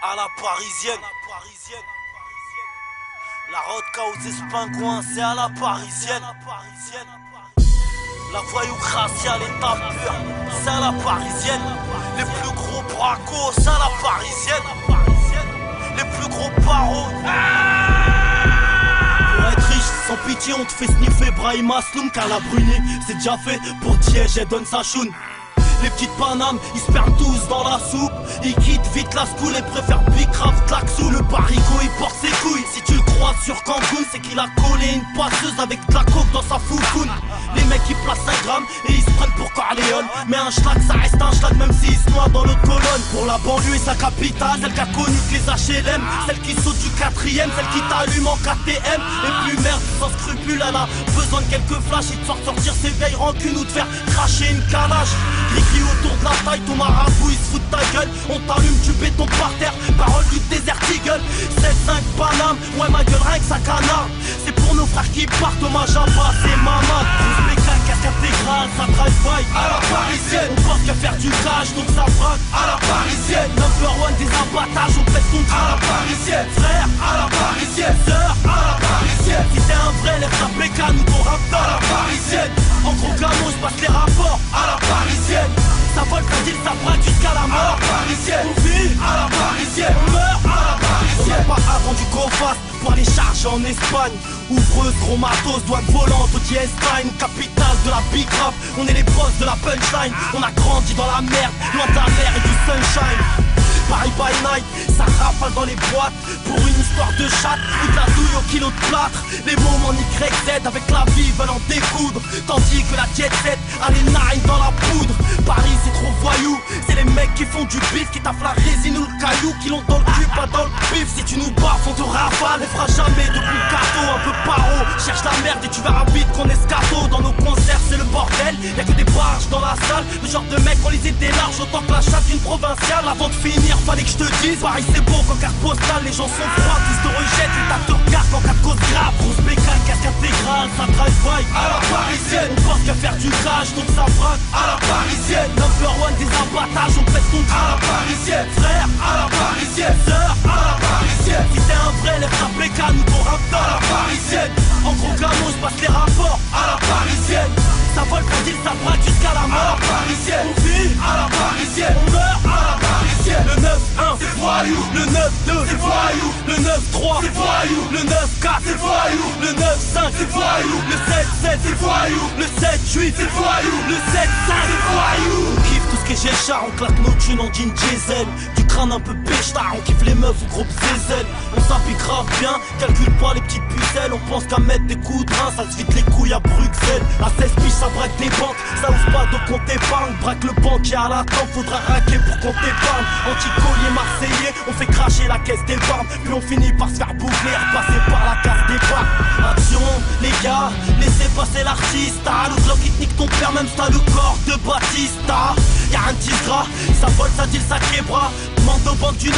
à la parisienne. La rodka aux espingouins, c'est à la parisienne. La voyou graciale l'état pur, c'est à la parisienne. Les plus gros bracos, c'est à la parisienne. Les plus gros paros. Pour être riche, sans pitié, on te fait sniffer Brahim Asloum car la brunée, c'est déjà fait pour Diège et Don Sachoun. Les petites panames, ils se perdent tous dans la soupe. Ils quittent vite la school et préfèrent Bicraft, Tlaxou. Le parigo il porte ses couilles. Si tu le croises sur Cancun, c'est qu'il a collé une passeuse avec de la coke dans sa foufoune. Les mecs ils placent 5 grammes et ils se prennent pour Corleone. Mais un schlag ça reste un schlag même s'il se noie dans l'autre colonne. Pour la banlieue et sa capitale, celle qui a connu que les HLM, celle qui saute du 4ème, celle qui t'allume en KTM. Et puis merde, sans scrupule, elle a besoin de quelques flashs. Il te sort sortir ses vieilles rancunes ou te faire cracher une calage. Autour de la taille, ton marabout il se fout de ta gueule. On t'allume du béton par terre, parole du désert Eagle. 7-5 Paname, ouais ma gueule rien que ça canard. C'est pour nos frères qui partent, hommage à bas, c'est maman. Spécal, casque intégrale, ça drive-by à la parisienne. On pense qu'à faire du cash, donc ça braque à la parisienne. Number one des abattages, on pète ton à la parisienne. Frère, à la parisienne. Sœur, à la parisienne. Si t'es un vrai, lève ta pécane nous ton rap à la parisienne. En gros gamo, je passe les rapports à la parisienne. Ça vole quand il s'apprête jusqu'à la mort. À la parisienne. On vit à la parisienne. On meurt à la parisienne. On n'a pas attendu qu'on fasse pour aller charger en Espagne. Ouvreuse, gros matos, douane volante au Diestein. Capitale de la big rap, on est les boss de la punchline. On a grandi dans la merde, loin de la mer et du sunshine. Paris by night, ça rafale dans les boîtes. Pour une histoire de chatte ou de la douille au kilo de plâtre. Les mômes en YZ avec la vie veulent en découdre. Tandis que la jet set a les nines dans la poudre. Paris c'est trop voyou, c'est les mecs qui font du bif, qui taffent la résine ou le caillou, qui l'ont dans le cul, pas dans le pif. Si tu nous baffes, on te rafale, on fera jamais de plus de gâteau. Un peu paro, cherche la merde et tu verras vite qu'on est scato. Dans nos concerts c'est le bordel, y'a que des barges dans la salle. Le genre de mec on les était large autant que la chatte d'une provinciale. Avant de finir fallait que je te dise, Paris c'est beau qu'en carte postale. Les gens sont froids, tous te rejettent, l'État te regarde en cas de cause grave. Grosse bécane, casque intégrale, ça drive-by à la parisienne. On pense qu'à faire du cash donc ça braque à la parisienne. Number one des abattages, on pète ton à la parisienne. Frère, à la parisienne. Sœur, à la parisienne. Si t'es un vrai, lève ta pécane ou ton rap à la parisienne. En gros gamo, je passe les rapports à la parisienne. Ça vole quand il s'apprête jusqu'à la mort. À la parisienne. On vit à la parisienne. On meurt à la parisienne. Le 9-1 c'est voyou. Le 9-2 c'est voyou. Le 9-3 c'est voyou. Le 9-4 c'est voyou. Le 9-5 c'est voyou. Le 7-7 c'est voyou. Le 7-8 c'est voyou. Le 7-5 c'est voyou. On kiffe tout ce qui est Géchard, on claque nos thunes en jean diesel. Du crâne un peu péchtard, on kiffe les meufs ou groupe zézel. On s'applique grave bien, calcule pas les petites pucelles. On pense qu'à mettre des coups de rein, ça se vide les couilles à Bruxelles. À 16 piges ça braque des banques, ça ose pas de compte épargne. Braque le banquier à la tempe, faudra raquer pour qu'on t'épargne. Anti-collier marseillais, on fait cracher la caisse d'épargne. Puis on finit par se faire boucler, repasser par la case départ. Action, les gars, laissez passer l'artiste. Le bloc il te nique ton père, même si t'as le corps de Batista. Y'a un petit gras, ça vole, ça dit le sacré bras. Demande aux banques du 9-4,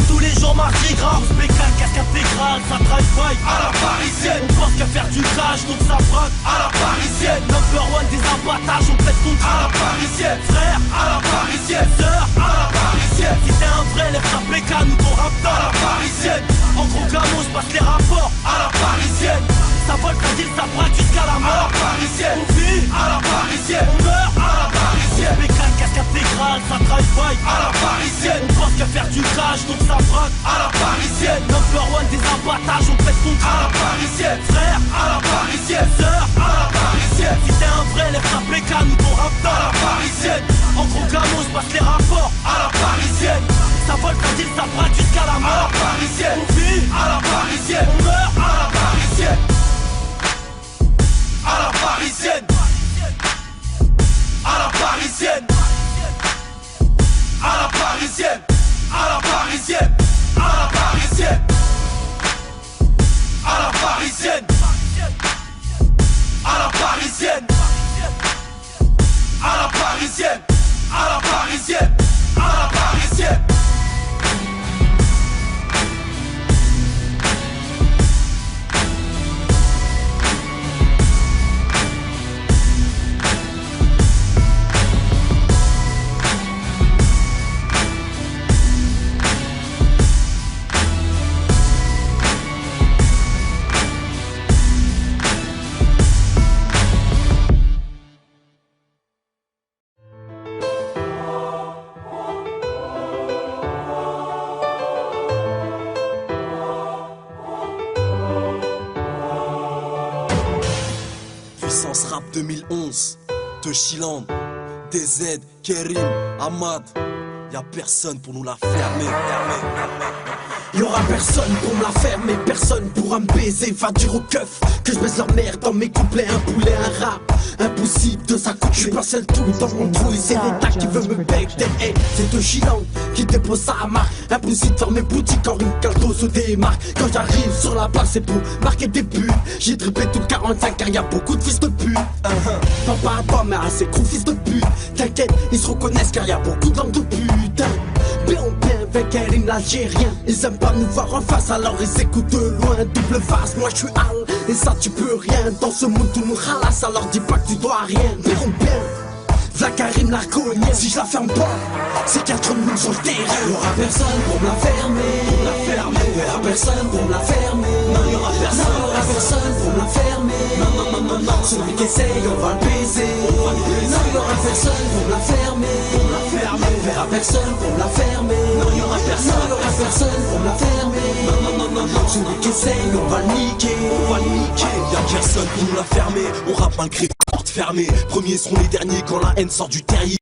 tous les jours mardi gras. On se bécale, casque intégrale, ça drive-by à la parisienne. On pense qu'à faire du cash, donc ça braque à la parisienne. Number one des abattages, on pète ton à la parisienne. Frère, à la parisienne. Sœur, à la parisienne. Si t'es un vrai, lève ta pécane ou ton rap à la parisienne. En gros gamo, je passe les rapports à la parisienne. Ça vole quand il s'apprête jusqu'à la mort. À la parisienne. On vit à la parisienne. On meurt à la parisienne. Bécane, casque intégrale, ça drive-by à la parisienne. On pense qu'à faire du cash, donc ça braque à la parisienne. Number one des abattages, on pète ton à la parisienne. Frère, à la parisienne. Sœur, à la parisienne. Si t'es un vrai, lève ta pécane ou ton rap à la parisienne. En gros gamo, je passe les rapports à la parisienne. Ça vole quand il s'apprête jusqu'à la mort. À la parisienne. On vit à la parisienne. On meurt à la parisienne. À la parisienne. À la parisienne. À la parisienne. À la parisienne. À la parisienne. À la parisienne. À la parisienne. À la parisienne. À la parisienne. À la parisienne. 2011, Toshiland, DZ, Kerim, Ahmad. Y'a personne pour nous la fermer. Y'aura personne pour me la fermer, personne pourra me baiser. Va dire au keuf que je baisse leur mère dans mes couplets. Un poulet, un rap, impossible de s'accoucher. Je suis pas seul tout dans mon trouille, c'est l'État qui veut me becter. Hey, c'est Toshiland qui dépose sa marque. Impossible de faire mes boutiques quand Ricardo se démarque. Quand j'arrive sur la place c'est pour marquer des buts. J'ai drippé tout le 45 car y'a beaucoup de fils de pute. Papa à toi mais assez gros fils de pute. T'inquiète, ils se reconnaissent car y'a beaucoup de langues de putain. Bien avec Kerim l'Algérien. Ils aiment pas nous voir en face alors ils écoutent de loin. Double face, moi je suis Al et ça tu peux rien. Dans ce monde tout nous ralasse alors dis pas que tu dois rien. Bien V'là Kerim la cognée. Si je la ferme pas, c'est qu'il y a trop de monde sur le terrain. Y'aura personne pour me la fermer. Y'aura personne pour me la fermer. Non, y'aura personne. Non, y'aura personne pour me la fermer. Non. Celui qui essaye, on va le baiser. Non, y'aura personne pour me la fermer. Y'aura personne pour me la fermer. Non, y'aura personne. Non, y'aura personne pour me la fermer. Non. Celui qui essaye, on va le niquer. Y'a personne pour nous la fermer. On rappe malgré porte fermée. Premiers seront les derniers quand la haine sort du terrier.